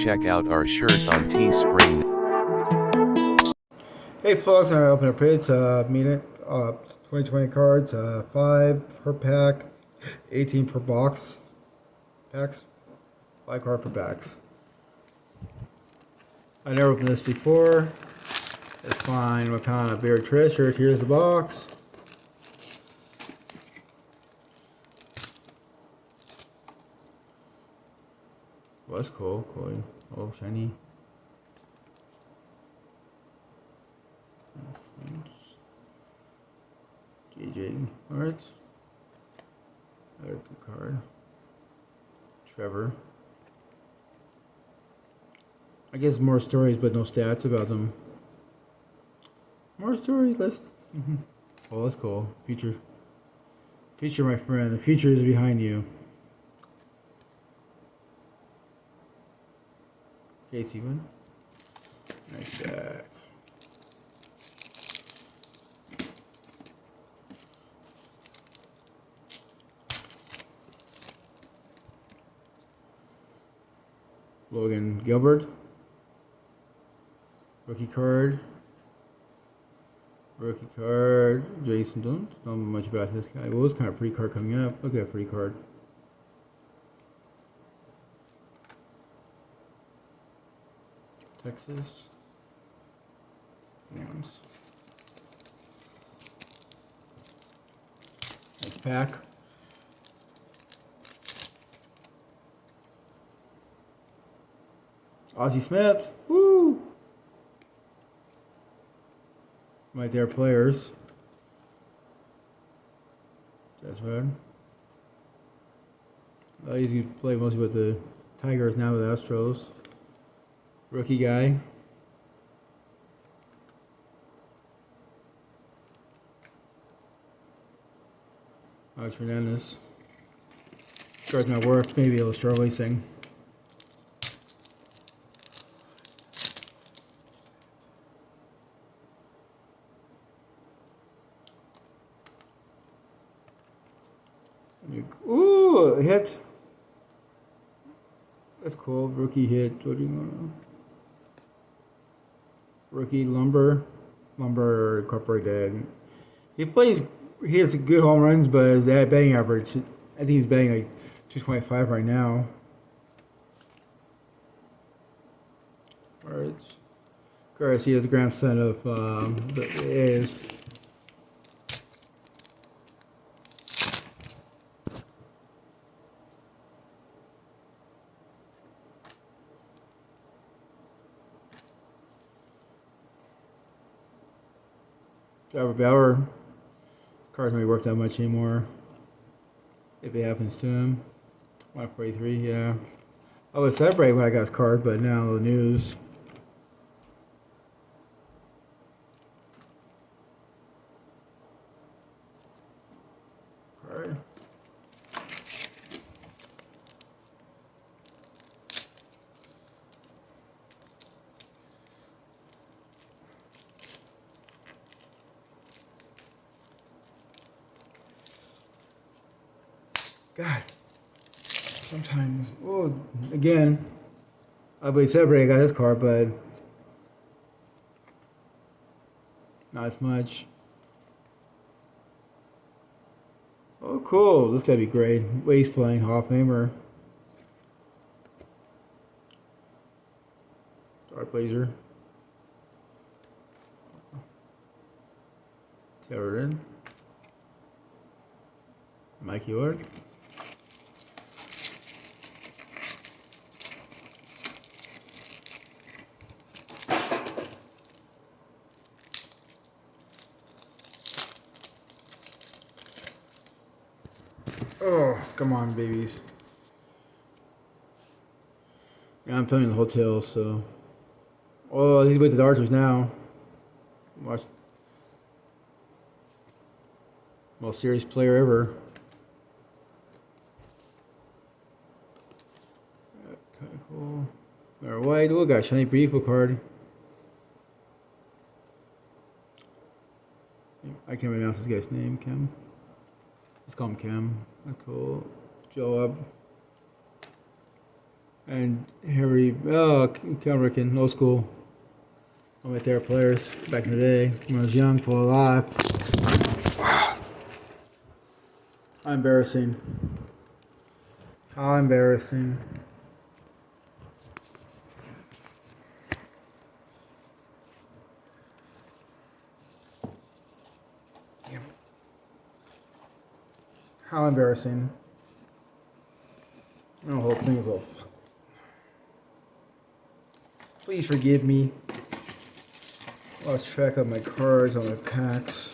check out our shirt on Teespring. Hey folks, I'm open a page, meet it, 2020 cards, 5 per pack, 18 per box, packs, 5 card per packs. I never opened this before. Let's find what kind of beer treasure. Here's the box. Well, that's cool, cool. Oh, shiny. JJ cards. Another good card. Trevor. I guess more stories, but no stats about them. More stories. Let's. Oh, that's cool. Future, my friend. The future is behind you. Okay, Steven. Nice back. Logan Gilbert. Rookie card. Rookie card. Jason don't know much about this guy. Well, it's kind of pretty card coming up. Look at that pretty card. Texas. Rams. Nice pack. Ozzie Smith. Woo! Right there, players. That's right. I used to play mostly with the Tigers, now with the Astros. Rookie guy. Alex Fernandez. Card's not worth. Maybe it'll start racing. Ooh, hit. That's cool. Rookie hit. What do you know? Rookie Lumber Incorporated. He has good home runs, but his batting average, I think he's batting like 225 right now. Alright. Of course, he is the grandson of the A's. Trevor Bauer. Cards don't worth that much anymore. If it happens to him. 143, yeah. I was celebrate when I got his card, but now the news. Card. God. Sometimes, well, again, I believe Celebrate got his card, but not as much. Oh, cool. This gotta be great. Wade's playing Hall of Famer. Dark Blazer. Terran. Mikey Orr. Oh, come on, babies. Yeah, I'm filming the hotel, so. Oh, he's with the Dodgers now. Watch. Most serious player ever. Kind of cool. All right, we got shiny Briefo card. I can't pronounce this guy's name, Kim. Let's call him Kim. That's cool. Joab. And Harry, oh, Cameron, old school. One of my favorite players back in the day when I was young, full alive. How embarrassing. How embarrassing. How embarrassing. The whole thing is off. Please forgive me. Lost track of my cards on my packs.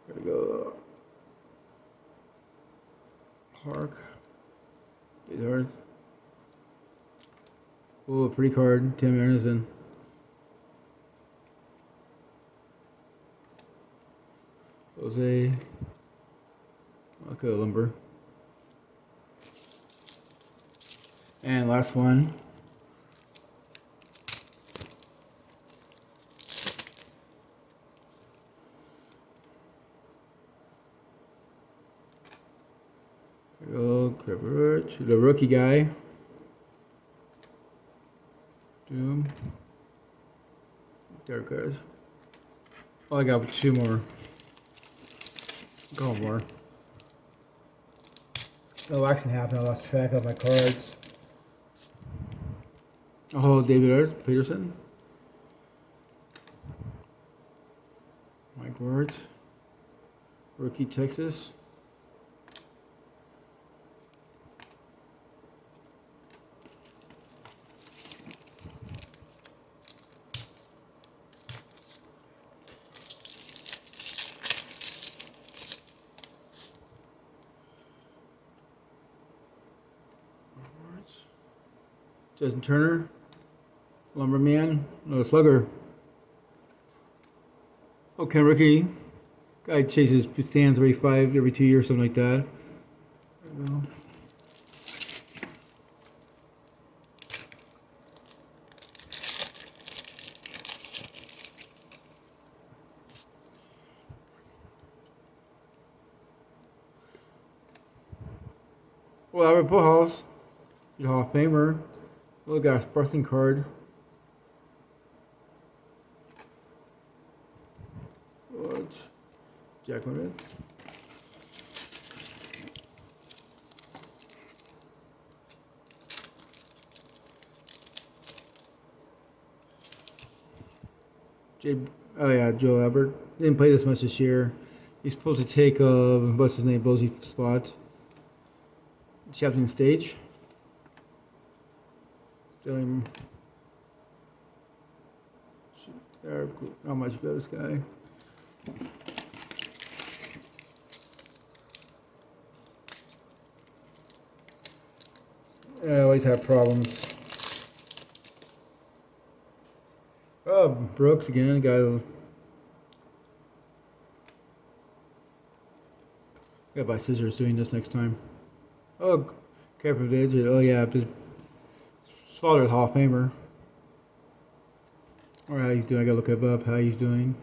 There we go. Hark. It's hard. Oh, pretty card. Tim Anderson. Jose. Okay, Lumber. And last one. There we go. The rookie guy. Doom. There it goes. Oh, I got two more. Go more. No accident happened. I lost track of my cards. Oh, David Peterson. Mike Ward. Rookie Texas. Justin Turner, Lumberman, no Slugger. Okay, rookie. Guy chases stands every 2 years, something like that. There we go. Well, Albert Pujols, the Hall of Famer. Little guy, sparkling card. What? Jack Lemon. Oh yeah, Joe Albert. Didn't play this much this year. He's supposed to take what's his name, Bosey's spot. Champion stage. Doing how much for this guy? I always have problems. Oh, Brooks again. Gotta buy scissors doing this next time. Oh, careful digit. Oh yeah, his father's Hall of Famer. Or how he's doing. I gotta look up how he's doing.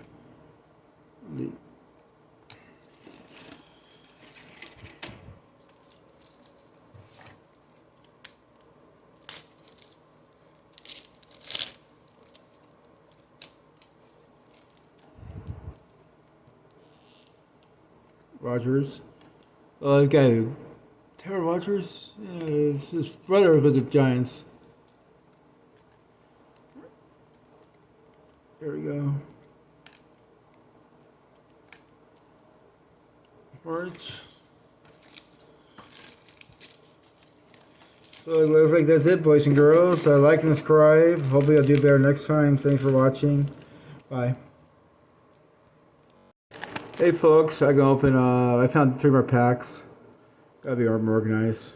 Rogers. The guy, Taylor Rogers, his brother was the Giants. There we go. Parts. So it looks like that's it, boys and girls. Like and subscribe. Hopefully I'll do better next time. Thanks for watching. Bye. Hey folks, I can open, I found 3 more packs. Gotta be more organized.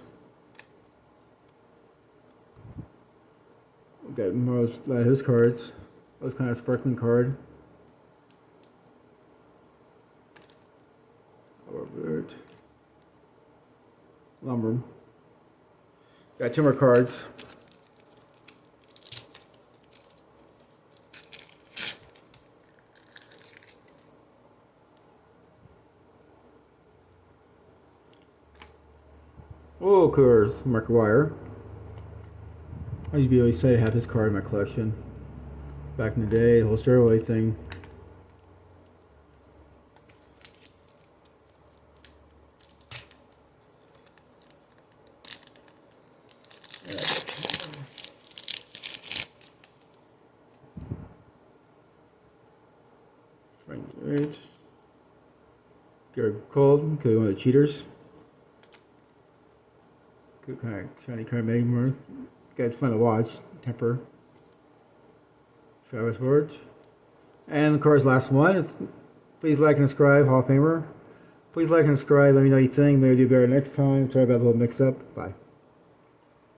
Got more of his cards. That was kind of a sparkling card. Robert. Lumber. Got 2 more cards. Oh, of course, Mark Wire. I used to be always excited to have his card in my collection. Back in the day, the whole steroid thing. Right. Garrett Cold, one of the cheaters. Good kind of shiny card, maybe more. It's fun to watch. Temper. Travis Ward. And of course, last one. Please like and subscribe, Hall of Famer. Please like and subscribe. Let me know what you think. Maybe do better next time. Sorry about the little mix up. Bye.